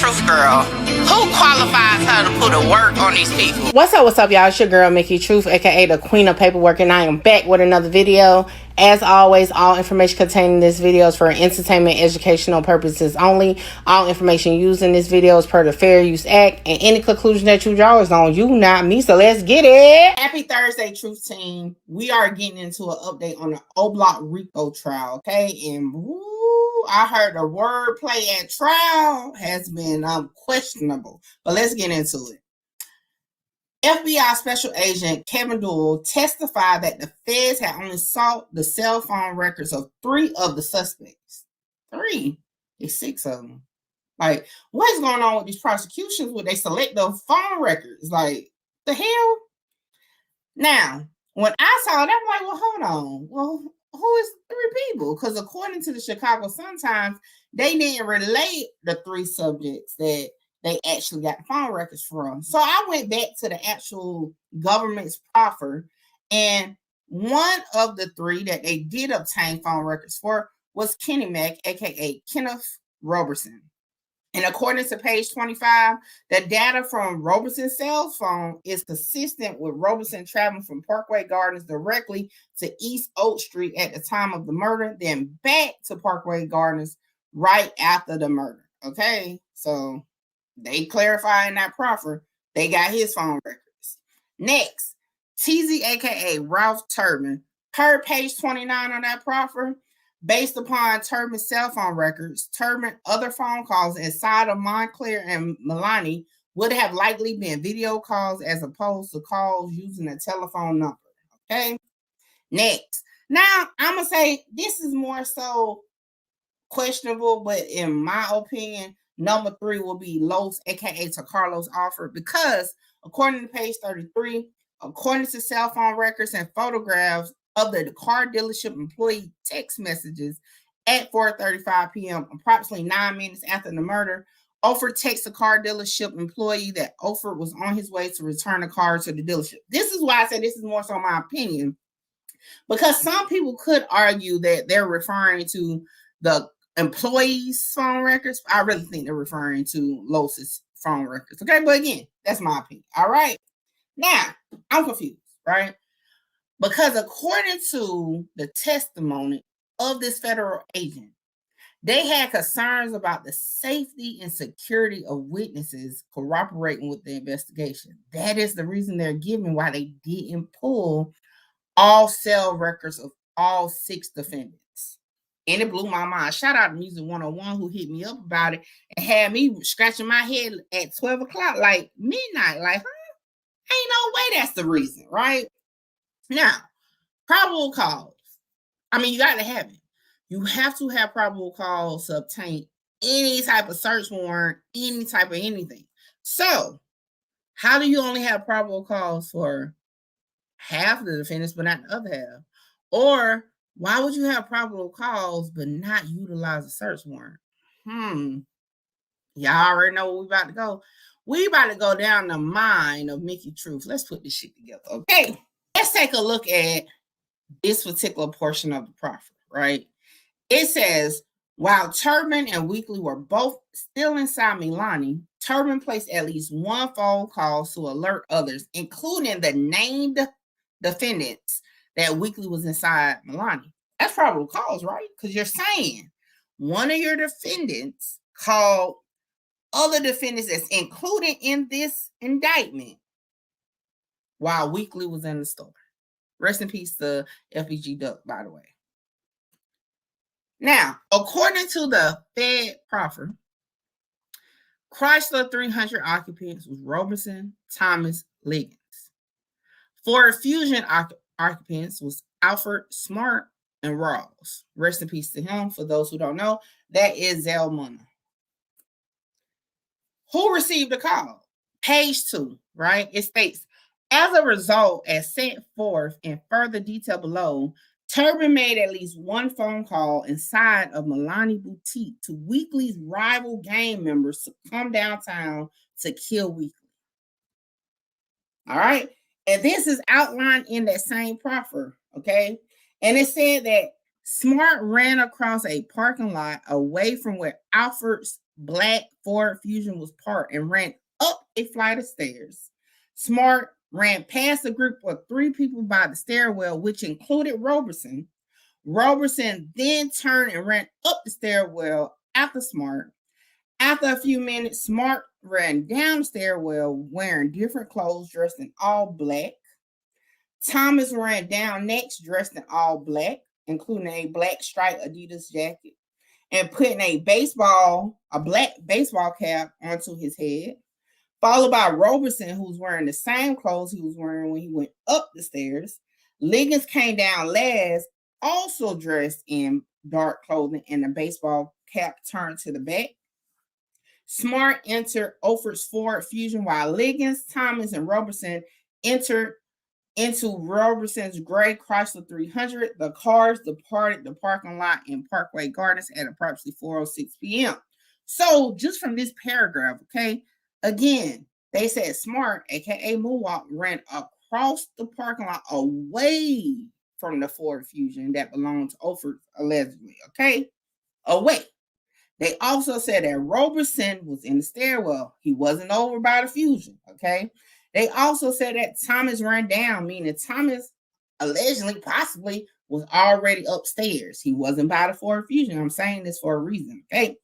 Truth girl. Who qualifies her to put a work on these people? What's up, y'all? It's your girl, Mickey Truth, aka the Queen of Paperwork, and I am back with another video. As always, all information contained in this video is for entertainment, educational purposes only. All information used in this video is per the Fair Use Act, and any conclusion that you draw is on you, not me. So let's get it. Happy Thursday, Truth Team. We are getting into an update on the Oblock Rico trial, okay? And I heard the wordplay at trial has been questionable, but let's get into it. FBI Special Agent Kevin Doyle testified that the feds had only sought the cell phone records of 3 of the suspects. 3? It's 6 of them. Like, what is going on with these prosecutions where they select the phone records? Like, the hell? Now, when I saw that, I'm like, well, hold on. Well, who is 3 people? Because according to the Chicago Sun-Times, they didn't relate the 3 subjects that they actually got phone records from. So I went back to the actual government's proffer, and one of the 3 that they did obtain phone records for was Kenny Mack, aka Kenneth Robertson. And according to page 25, the data from Robertson's cell phone is consistent with Robertson traveling from Parkway Gardens directly to East Oak Street at the time of the murder, then back to Parkway Gardens right after the murder. Okay, so they clarify in that proffer, they got his phone records. Next, TZ, aka Ralph Turbin, per page 29 on that proffer, based upon Turbin's cell phone records, Turbin's other phone calls inside of Montclair and Milani would have likely been video calls as opposed to calls using a telephone number. Okay. Next, now I'm gonna say this is more so questionable, but in my opinion, number 3 will be Los, aka to Carlos Alford, because according to page 33, according to cell phone records and photographs of the car dealership employee text messages at 4:35 p.m., approximately 9 minutes after the murder, Alford texts the car dealership employee that Alford was on his way to return the car to the dealership. This is why I say this is more so my opinion, because some people could argue that they're referring to the employees' phone records. I really think they're referring to Los's phone records. Okay, but again, that's my opinion. All right. Now, I'm confused, right? Because according to the testimony of this federal agent, they had concerns about the safety and security of witnesses cooperating with the investigation. That is the reason they're giving why they didn't pull all cell records of all 6 defendants. And it blew my mind. Shout out to Music 101 who hit me up about it and had me scratching my head at 12 o'clock, like midnight. Like, ain't no way that's the reason, right? Now, probable cause. I mean, you got to have it. You have to have probable cause to obtain any type of search warrant, any type of anything. So, how do you only have probable cause for half of the defendants, but not the other half? Or why would you have probable cause but not utilize a search warrant? Y'all already know where we about to go. We about to go down the mind of Mickey Truth. Let's put this shit together, okay? Let's take a look at this particular portion of the proffer, right? It says, while Turbin and Weekly were both still inside Milani, Turbin placed at least 1 phone call to alert others, including the named defendants, that Weekly was inside Milani. That's probable cause, right? Because you're saying one of your defendants called other defendants that's included in this indictment while Weekly was in the store. Rest in peace to FBG Duck, by the way. Now, according to the Fed proffer, Chrysler 300 occupants was Robertson, Thomas, Liggins. Ford Fusion occupants was Alfred, Smart, and Rawls. Rest in peace to him. For those who don't know, that is Zelmana. Who received the call? Page 2, right? It states, as a result, as set forth in further detail below, Turbin made at least 1 phone call inside of Milani Boutique to Weekly's rival gang members to come downtown to kill Weekly. All right. And this is outlined in that same proffer, okay? And it said that Smart ran across a parking lot away from where Alfred's black Ford Fusion was parked and ran up a flight of stairs. Smart ran past a group of 3 people by the stairwell, which included Roberson. Roberson then turned and ran up the stairwell after Smart. After a few minutes, Smart ran down the stairwell wearing different clothes, dressed in all black. Thomas ran down next, dressed in all black, including a black striped Adidas jacket, and putting a black baseball cap onto his head, followed by Roberson, who's wearing the same clothes he was wearing when he went up the stairs. Liggins came down last, also dressed in dark clothing and a baseball cap turned to the back. Smart entered Ofert's Ford Fusion, while Liggins, Thomas, and Roberson entered into Roberson's gray Chrysler 300. The cars departed the parking lot in Parkway Gardens at approximately 4:06 p.m. So just from this paragraph, okay, again, they said Smart, aka Muwop, ran across the parking lot away from the Ford Fusion that belonged to Ofert, allegedly, okay? Away. They also said that Roberson was in the stairwell. He wasn't over by the Fusion, okay? They also said that Thomas ran down, meaning Thomas allegedly, possibly, was already upstairs. He wasn't by the Ford Fusion. I'm saying this for a reason, okay?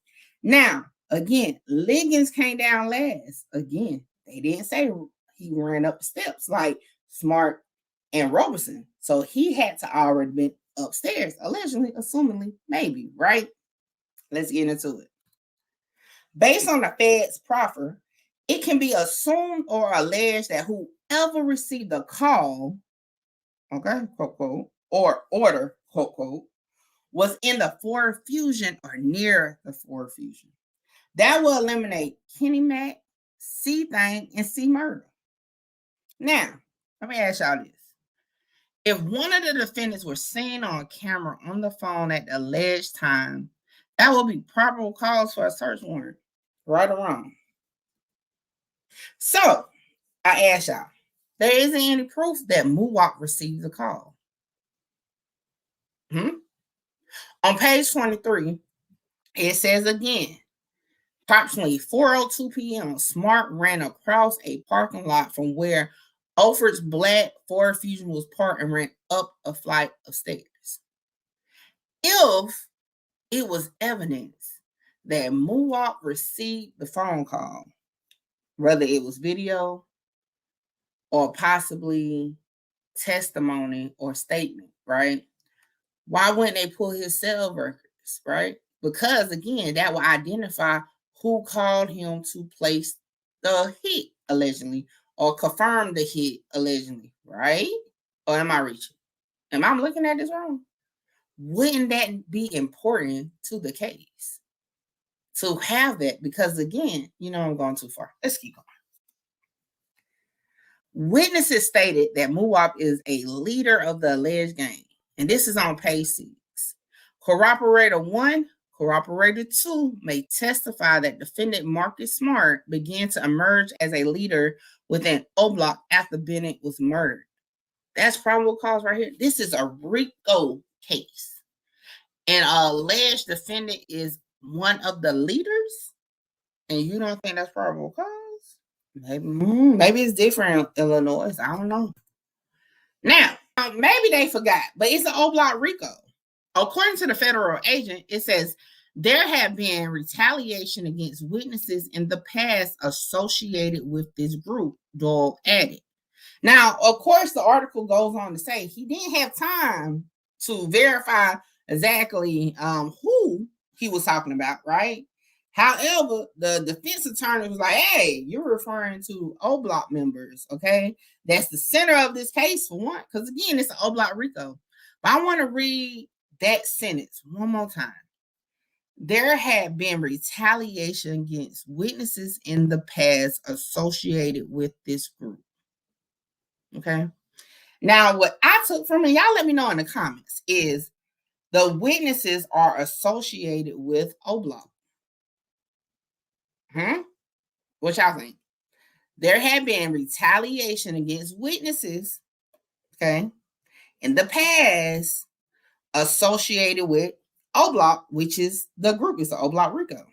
Now, again, Liggins came down last. Again, they didn't say he ran up the steps like Smart and Roberson. So he had to already been upstairs, allegedly, assumingly, maybe, right? Let's get into it. Based on the Fed's proffer, it can be assumed or alleged that whoever received the call, okay, quote, quote, or order, quote, quote, was in the Ford Fusion or near the Ford Fusion. That will eliminate Kenny Mac, C-Thang, and C-Murder. Now, let me ask y'all this. If one of the defendants were seen on camera on the phone at the alleged time, that will be probable cause for a search warrant, right or wrong. So, I ask y'all, there isn't any proof that Muwop received the call. On page 23, it says again, approximately 4:02 p.m., Smart ran across a parking lot from where Ofert's black Ford Fusion was parked and ran up a flight of stairs. If it was evidence that Muwop received the phone call, whether it was video or possibly testimony or statement, right? Why wouldn't they pull his cell records, right? Because again, that will identify who called him to place the hit, allegedly, or confirm the hit, allegedly, right? Or am I reaching? Am I looking at this wrong? Wouldn't that be important to the case? To have that, because again, I'm going too far. Let's keep going. Witnesses stated that Muwop is a leader of the alleged gang, and this is on page 6. Corroborator 1, Corroborator 2 may testify that defendant Marcus Smart began to emerge as a leader within Oblock after Bennett was murdered. That's probable cause right here. This is a Rico case, and an alleged defendant is one of the leaders, and you don't think that's probable cause? Maybe it's different in Illinois. I don't know. Now, maybe they forgot, but it's an Oblock Rico. According to the federal agent, it says there have been retaliation against witnesses in the past associated with this group, Doyle added. Now, of course, the article goes on to say he didn't have time to verify exactly who he was talking about, right? However, the defense attorney was like, hey, you're referring to Oblock members, okay? That's the center of this case for one, because again, it's an Oblock Rico. But I want to read that sentence one more time. There had been retaliation against witnesses in the past associated with this group. Okay. Now, what I took from it, y'all let me know in the comments, is the witnesses are associated with Oblock. What y'all think? There had been retaliation against witnesses, okay, in the past associated with Oblock, which is the group. It's the Oblock Rico.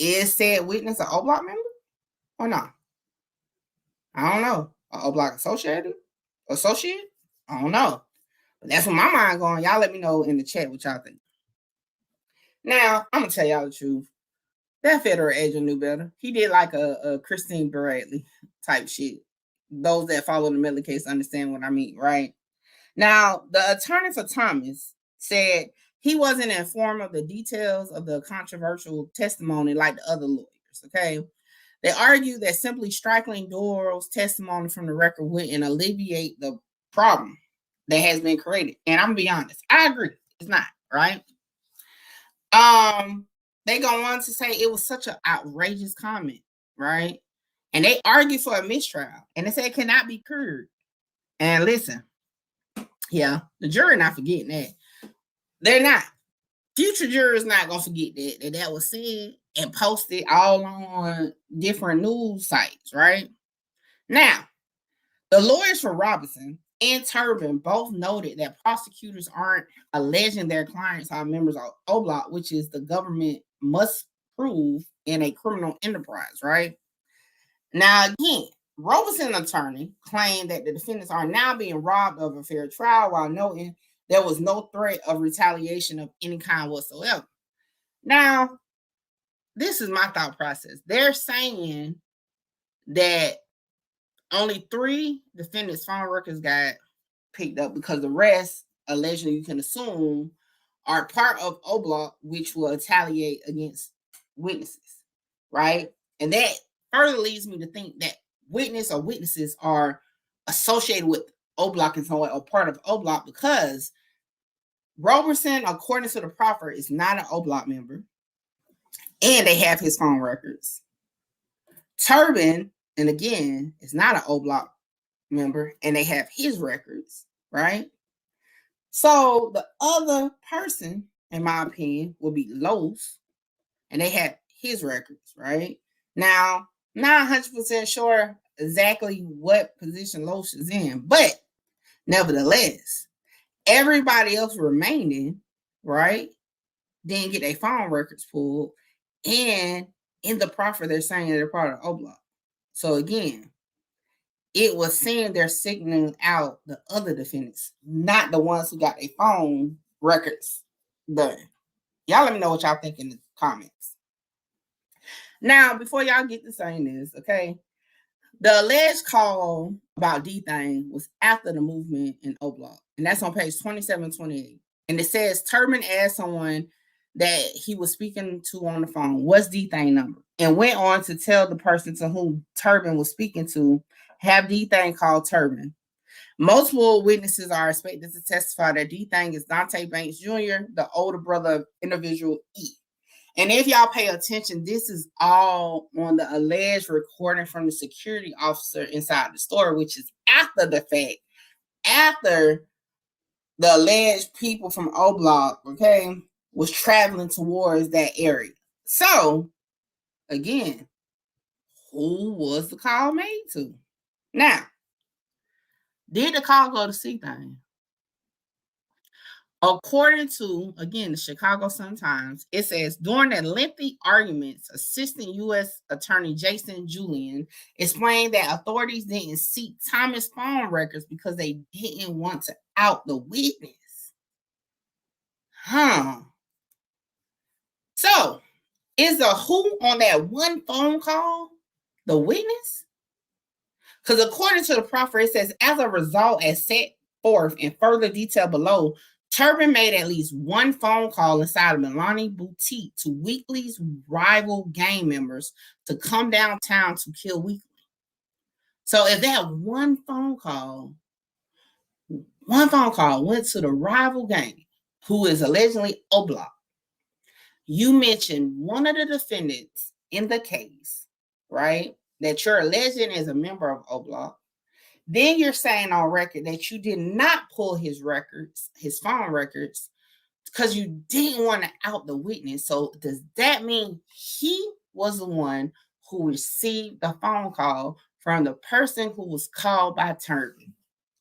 Is said witness an Oblock member or not? I don't know. An Oblock associate? I don't know. But that's what my mind going. Y'all let me know in the chat what y'all think. Now, I'm going to tell y'all the truth. That federal agent knew better. He did like a Christine Bradley type shit. Those that follow the Miller case understand what I mean, right? Now, the attorney for Thomas said he wasn't informed of the details of the controversial testimony like the other lawyers, okay? They argued that simply striking Doral's testimony from the record wouldn't alleviate the problem that has been created. And I'm gonna be honest, I agree. It's not, right? They go on to say it was such an outrageous comment, right? And they argued for a mistrial, and they said it cannot be cured. And listen, yeah, the jury not forgetting that. They're not. Future jurors not gonna forget that was said and posted all on different news sites, right? Now, the lawyers for Robinson and Turbin both noted that prosecutors aren't alleging their clients are members of Oblock, which is the government must prove in a criminal enterprise, right? Now, again, Robinson attorney claimed that the defendants are now being robbed of a fair trial while noting there was no threat of retaliation of any kind whatsoever. Now, this is my thought process. They're saying that only 3 defendants' phone records got picked up because the rest, allegedly, you can assume, are part of Oblock, which will retaliate against witnesses, right? And that further leads me to think that witness or witnesses are associated with Oblock in some way or part of Oblock because Roberson, according to the Proffer, is not an Oblock member, and they have his phone records. Turbin, and again, is not an Oblock member, and they have his records, right? So the other person, in my opinion, will be Los, and they have his records, right? Now, not 100% sure exactly what position Los is in, but nevertheless, everybody else remaining, right, didn't get their phone records pulled, and in the proffer, they're saying they're part of Oblock. So again, it was saying they're signaling out the other defendants, not the ones who got their phone records done. Y'all let me know what y'all think in the comments. Now, before y'all get to saying this, okay, the alleged call about C-Thang was after the movement in Oblock, and that's on page 27-28. And it says Turbin asked someone that he was speaking to on the phone, what's C-Thang number? And went on to tell the person to whom Turbin was speaking to, have C-Thang call Turbin. Multiple witnesses are expected to testify that C-Thang is Dante Banks Jr., the older brother of individual E. And if y'all pay attention, this is all on the alleged recording from the security officer inside the store, which is after the fact, after the alleged people from Oblock, okay, was traveling towards that area. So, again, who was the call made to? Now, did the call go to C-Thang? According to, again, the Chicago Sun-Times, it says, during the lengthy arguments, Assistant U.S. Attorney Jason Julian explained that authorities didn't seek Thomas' phone records because they didn't want to out the witness. So, is the who on that one phone call the witness? Because according to the proffer, it says, as a result, as set forth in further detail below, Turbin made at least one phone call inside of Milani Boutique to Weekly's rival gang members to come downtown to kill Weekly. So if that one phone call went to the rival gang, who is allegedly Oblock, you mentioned one of the defendants in the case, right, that you're alleging is a member of Oblock, then you're saying on record that you did not pull his records, his phone records, because you didn't want to out the witness. So does that mean he was the one who received the phone call from the person who was called by Turbin?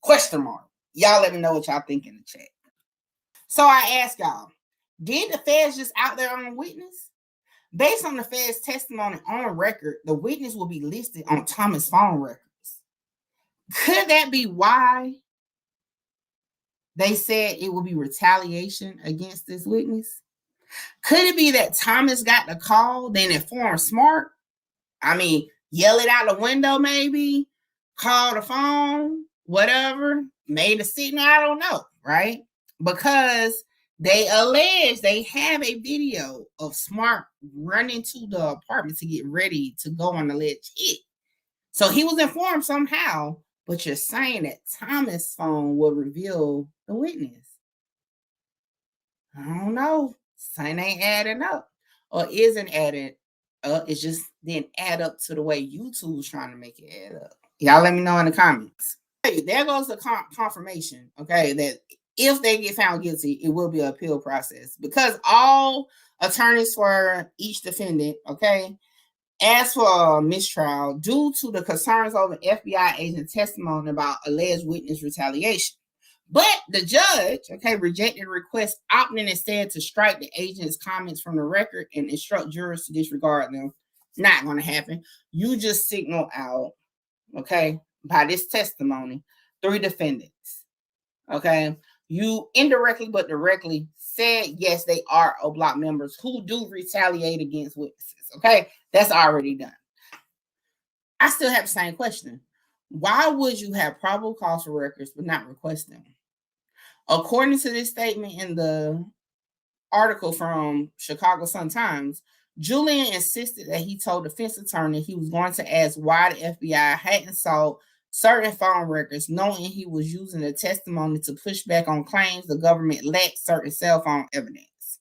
Question mark. Y'all let me know what y'all think in the chat. So I ask y'all, did the feds just out their own witness? Based on the Fed's testimony on record, the witness will be listed on Thomas' phone records. Could that be why they said it will be retaliation against this witness? Could it be that Thomas got the call, then informed Smart? I mean, yell it out the window, maybe, call the phone, whatever, made a signal, I don't know, right? Because they allege they have a video of Smart running to the apartment to get ready to go on the alleged hit. So he was informed somehow, but you're saying that Thomas' phone will reveal the witness. I don't know. Something ain't adding up. Or isn't adding up. It's just didn't add up to the way YouTube's trying to make it add up. Y'all let me know in the comments. Hey, there goes the confirmation, okay, that if they get found guilty, it will be an appeal process. Because all attorneys for each defendant, okay, asked for a mistrial due to the concerns over FBI agent testimony about alleged witness retaliation. But the judge, okay, rejected the request, opting instead to strike the agent's comments from the record and instruct jurors to disregard them. Not going to happen. You just signal out, okay, by this testimony, 3 defendants, okay? You indirectly but directly said, yes, they are Oblock members who do retaliate against witnesses, okay? That's already done. I still have the same question. Why would you have probable cause for records but not request them? According to this statement in the article from Chicago Sun-Times, Julian insisted that he told the defense attorney he was going to ask why the FBI hadn't sought certain phone records, knowing he was using the testimony to push back on claims the government lacked certain cell phone evidence.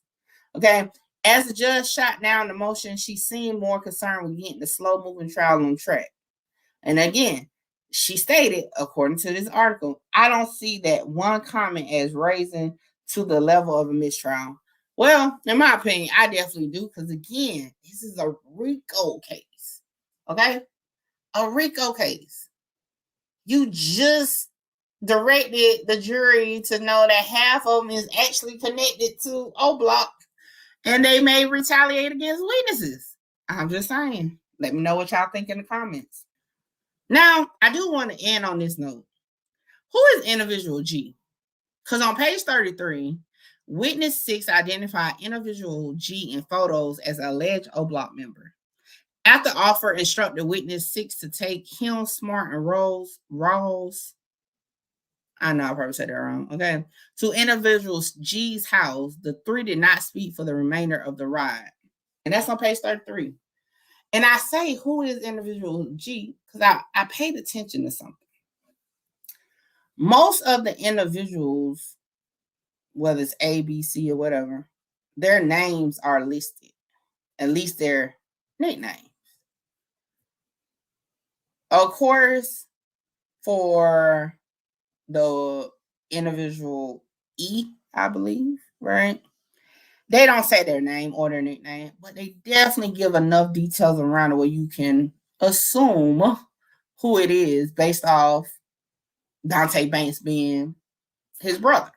Okay, as the judge shot down the motion, she seemed more concerned with getting the slow-moving trial on track. And again, she stated, according to this article, I don't see that one comment as raising to the level of a mistrial. Well, in my opinion, I definitely do, because again, this is a Rico case, okay? A Rico case. You just directed the jury to know that half of them is actually connected to Oblock, and they may retaliate against witnesses. I'm just saying. Let me know what y'all think in the comments. Now, I do want to end on this note. Who is individual G? Because on page 33, witness 6 identified individual G in photos as an alleged Oblock member. After offer instructed witness 6 to take him, Smart, and Rawls, I know I probably said that wrong, okay, to individual G's house, the 3 did not speak for the remainder of the ride. And that's on page 33. And I say, who is individual G? Because I paid attention to something. Most of the individuals, whether it's A, B, C, or whatever, their names are listed. At least their nicknames. Of course, for the individual E, I believe, right? They don't say their name or their nickname, but they definitely give enough details around it where you can assume who it is based off Dante Banks being his brother.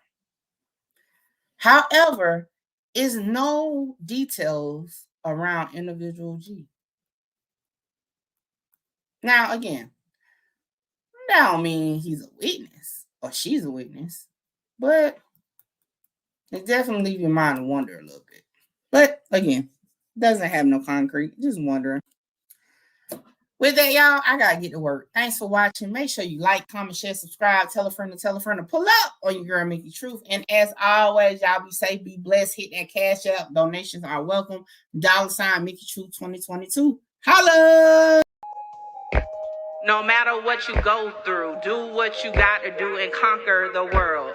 However, is no details around individual G. Now, again, that don't mean he's a witness or she's a witness, but it definitely leave your mind to wonder a little bit. But again, doesn't have no concrete, just wondering. With that, y'all, I gotta get to work. Thanks for watching. Make sure you like, comment, share, subscribe, tell a friend to pull up on your girl Mickey Truth. And as always, y'all be safe, be blessed, hit that cash app. Donations are welcome. $ Mickey Truth 2022. Holla! No matter what you go through, do what you got to do and conquer the world.